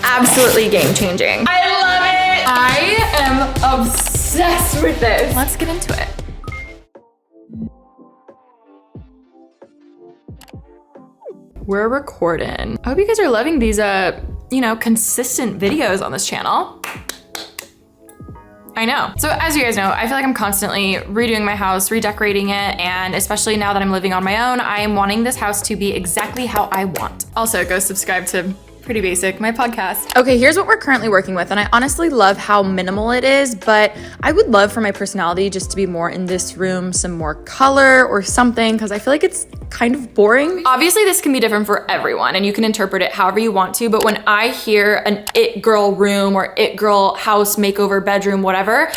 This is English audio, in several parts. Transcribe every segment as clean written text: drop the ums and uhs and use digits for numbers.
absolutely game changing. I love it. I am obsessed with this. Let's get into it. We're recording. I hope you guys are loving these, you know, consistent videos on this channel. I know. So as you guys know, I feel like I'm constantly redoing my house, redecorating it, and especially now that I'm living on my own, I am wanting this house to be exactly how I want. Also, go subscribe to Pretty Basic, my podcast. Okay, here's what we're currently working with, and I honestly love how minimal it is, but I would love for my personality just to be more in this room, some more color or something, because I feel like it's kind of boring. Obviously, this can be different for everyone, and you can interpret it however you want to, but when I hear an it girl room or it girl house, makeover, bedroom, whatever,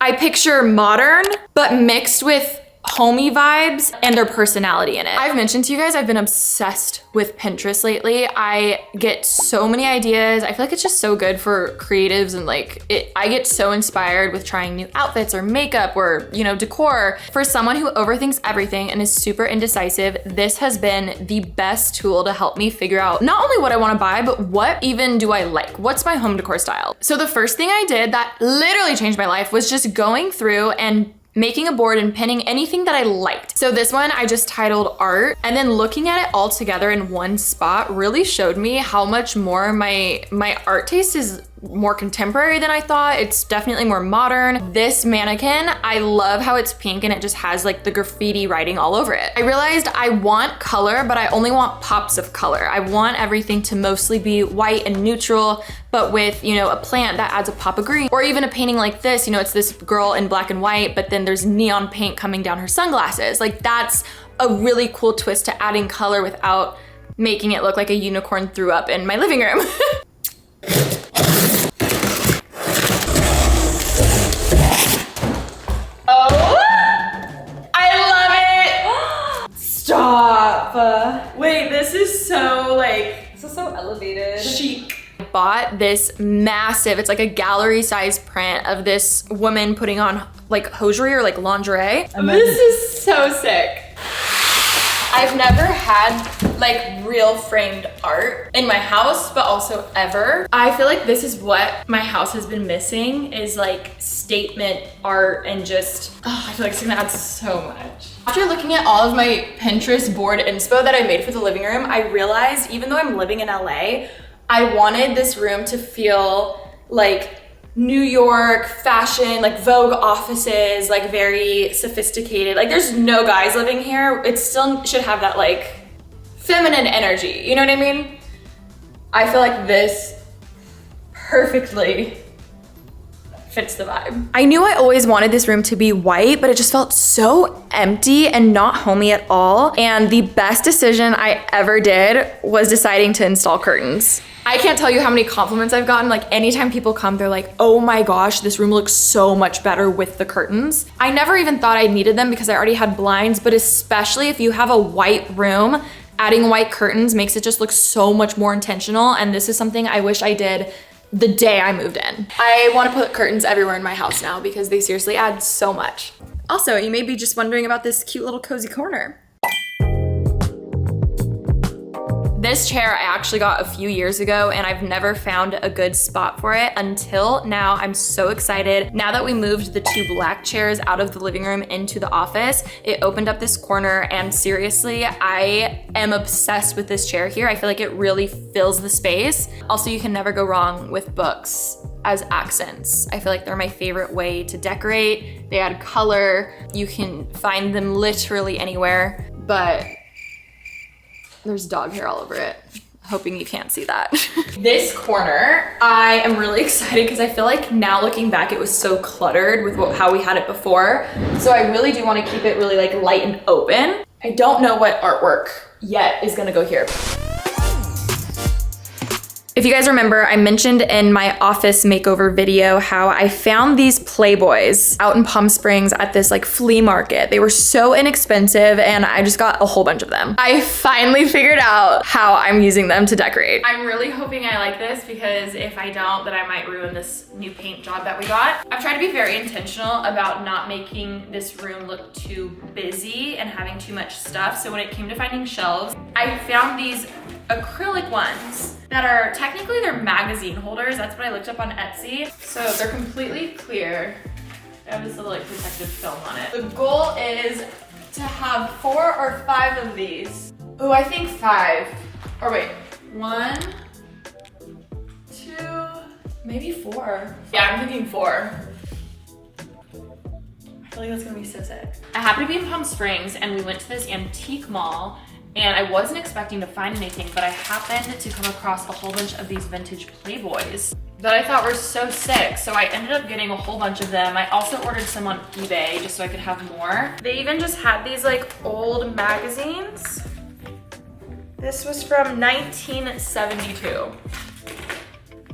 I picture modern, but mixed with homey vibes and their personality in it. I've mentioned to you guys, I've been obsessed with Pinterest lately. I get so many ideas. I feel like it's just so good for creatives, and like I get so inspired with trying new outfits or makeup or, you know, decor. For someone who overthinks everything and is super indecisive, this has been the best tool to help me figure out not only what I want to buy, but what even do I like? What's my home decor style? So the first thing I did that literally changed my life was just going through and making a board and pinning anything that I liked. So this one I just titled art, and then looking at it all together in one spot really showed me how much more my art taste is more contemporary than I thought. It's definitely more modern. This mannequin, I love how it's pink and it just has like the graffiti writing all over it. I realized I want color, but I only want pops of color. I want everything to mostly be white and neutral, but with, you know, a plant that adds a pop of green, or even a painting like this, you know, it's this girl in black and white, but then there's neon paint coming down her sunglasses. Like, that's a really cool twist to adding color without making it look like a unicorn threw up in my living room. Stop. Wait, this is so this is so elevated. Chic. I bought this massive, it's like a gallery size print of this woman putting on like hosiery or like lingerie. This is so sick. I've never had like real framed art in my house, but also ever. I feel like this is what my house has been missing, is like statement art, and just, I feel like it's gonna add so much. After looking at all of my Pinterest board inspo that I made for the living room, I realized even though I'm living in LA, I wanted this room to feel like New York fashion, like Vogue offices, like very sophisticated. Like, there's no guys living here. It still should have that like feminine energy. You know what I mean? I feel like this perfectly fits the vibe. I knew I always wanted this room to be white, but it just felt so empty and not homey at all. And the best decision I ever did was deciding to install curtains. I can't tell you how many compliments I've gotten. Like, anytime people come, they're like, oh my gosh, this room looks so much better with the curtains. I never even thought I needed them because I already had blinds, but especially if you have a white room, adding white curtains makes it just look so much more intentional. And this is something I wish I did the day I moved in. I want to put curtains everywhere in my house now because they seriously add so much. Also, you may be just wondering about this cute little cozy corner. This chair I actually got a few years ago, and I've never found a good spot for it until now. I'm so excited. Now that we moved the two black chairs out of the living room into the office, it opened up this corner, and seriously, I am obsessed with this chair here. I feel like it really fills the space. Also, you can never go wrong with books as accents. I feel like they're my favorite way to decorate. They add color. You can find them literally anywhere, but there's dog hair all over it. Hoping you can't see that. This corner, I am really excited because I feel like now looking back, it was so cluttered with how we had it before. So I really do want to keep it really like light and open. I don't know what artwork yet is gonna go here. If you guys remember, I mentioned in my office makeover video how I found these Playboys out in Palm Springs at this like flea market. They were so inexpensive and I just got a whole bunch of them. I finally figured out how I'm using them to decorate. I'm really hoping I like this because if I don't, then I might ruin this new paint job that we got. I've tried to be very intentional about not making this room look too busy and having too much stuff. So when it came to finding shelves, I found these acrylic ones that are technically they're magazine holders. That's what I looked up on Etsy. So they're completely clear. They have this little like protective film on it. The goal is to have 4 or 5 of these. Oh, I think 5. Or wait, 1, 2, maybe 4. Yeah, I'm thinking 4. I feel like that's gonna be so sick. I happened to be in Palm Springs and we went to this antique mall and I wasn't expecting to find anything, but I happened to come across a whole bunch of these vintage Playboys that I thought were so sick. So I ended up getting a whole bunch of them. I also ordered some on eBay just so I could have more. They even just had these like old magazines. This was from 1972.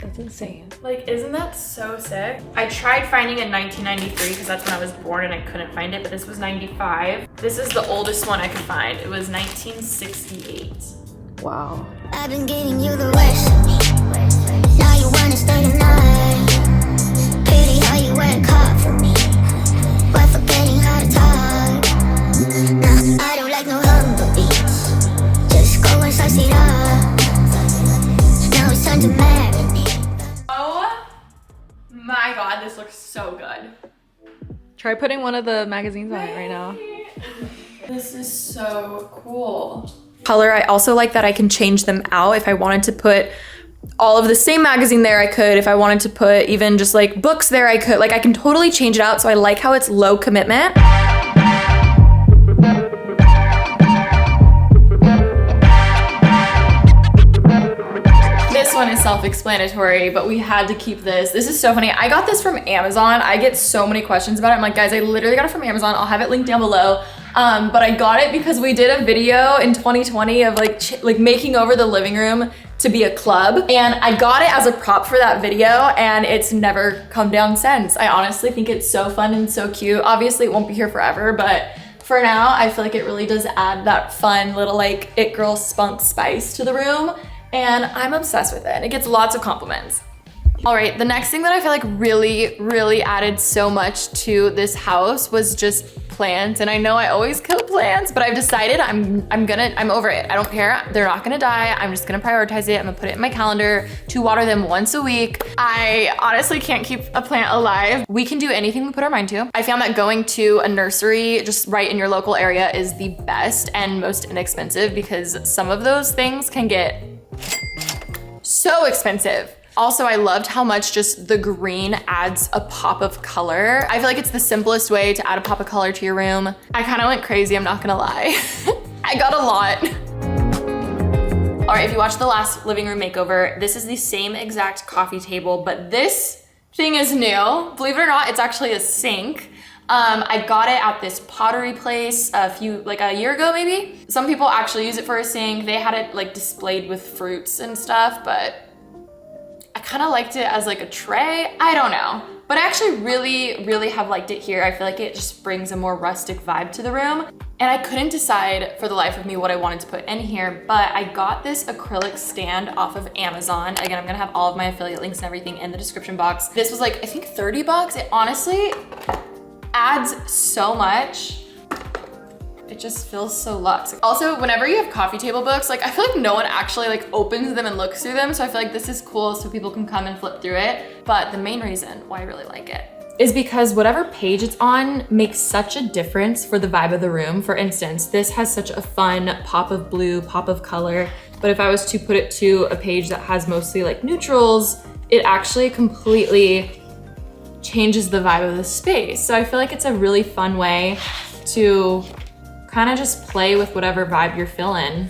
That's insane. Like, isn't that so sick? I tried finding in 1993 because that's when I was born and I couldn't find it, but this was 95. This is the oldest one I could find. It was 1968. Wow. I've been giving you the rest of me. Now you wanna stay the night. Pretty how you work hard for me. While forgetting how to talk. Nah, I don't like no humble beats. Just go and slice it up. Now it's time to marry me. Oh my God, this looks so good. Try putting one of the magazines on it right now. This is so cool. Color, I also like that I can change them out. If I wanted to put all of the same magazine there, I could. If I wanted to put even just like books there, I could. Like I can totally change it out. So I like how it's low commitment. This one is self-explanatory, but we had to keep this. This is so funny. I got this from Amazon. I get so many questions about it. I'm like, guys, I literally got it from Amazon. I'll have it linked down below. But I got it because we did a video in 2020 of like making over the living room to be a club. And I got it as a prop for that video and it's never come down since. I honestly think it's so fun and so cute. Obviously it won't be here forever, but for now, I feel like it really does add that fun little like it girl spunk spice to the room. And I'm obsessed with it. It gets lots of compliments. All right, the next thing that I feel like really added so much to this house was just plants. And I know I always kill plants, but I've decided I'm over it. I don't care, they're not gonna die. I'm just gonna prioritize it. I'm gonna put it in my calendar to water them once a week. I honestly can't keep a plant alive. We can do anything we put our mind to. I found that going to a nursery just right in your local area is the best and most inexpensive because some of those things can get so expensive. Also, I loved how much just the green adds a pop of color. I feel like it's the simplest way to add a pop of color to your room. I kind of went crazy, I'm not gonna lie. I got a lot. All right, if you watched the last living room makeover, this is the same exact coffee table, but this thing is new. Believe it or not, it's actually a sink. I got it at this pottery place like a year ago maybe. Some people actually use it for a sink. They had it like displayed with fruits and stuff, but I kind of liked it as like a tray. I don't know, but I actually really have liked it here. I feel like it just brings a more rustic vibe to the room. And I couldn't decide for the life of me what I wanted to put in here, but I got this acrylic stand off of Amazon. Again, I'm gonna have all of my affiliate links and everything in the description box. This was like, I think 30 bucks. It honestly adds so much. It just feels so luxe. Also, whenever you have coffee table books, like I feel like no one actually like opens them and looks through them. So I feel like this is cool so people can come and flip through it. But the main reason why I really like it is because whatever page it's on makes such a difference for the vibe of the room. For instance, this has such a fun pop of blue, pop of color. But if I was to put it to a page that has mostly like neutrals, it actually completely changes the vibe of the space. So I feel like it's a really fun way to kind of just play with whatever vibe you're feeling,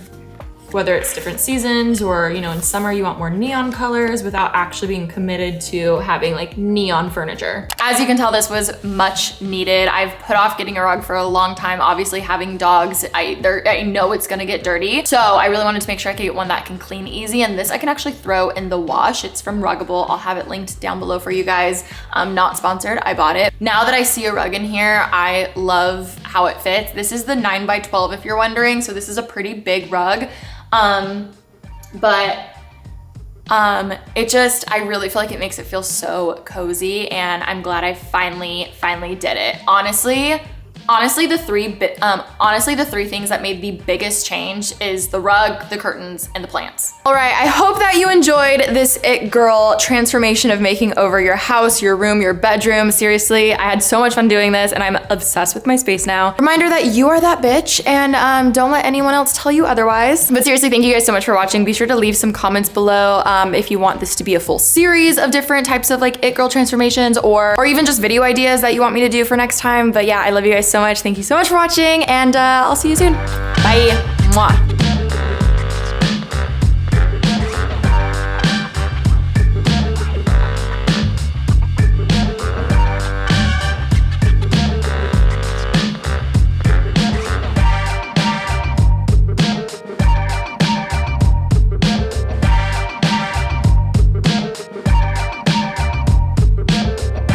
whether it's different seasons or, you know, in summer you want more neon colors without actually being committed to having like neon furniture. As you can tell, this was much needed. I've put off getting a rug for a long time. Obviously having dogs, I know it's gonna get dirty. So I really wanted to make sure I could get one that can clean easy. And this I can actually throw in the wash. It's from Ruggable. I'll have it linked down below for you guys. Not sponsored, I bought it. Now that I see a rug in here, I love how it fits. This is the 9x12 if you're wondering. So this is a pretty big rug. It just, I really feel like it makes it feel so cozy and I'm glad I finally did it. Honestly, Honestly, the three things that made the biggest change is the rug, the curtains, and the plants. All right, I hope that you enjoyed this It Girl transformation of making over your house, your room, your bedroom. Seriously, I had so much fun doing this and I'm obsessed with my space now. Reminder that you are that bitch and don't let anyone else tell you otherwise. But seriously, thank you guys so much for watching. Be sure to leave some comments below if you want this to be a full series of different types of like It Girl transformations or even just video ideas that you want me to do for next time. But yeah, I love you guys so much. Thank you so much for watching and I'll see you soon. Bye. Mwah.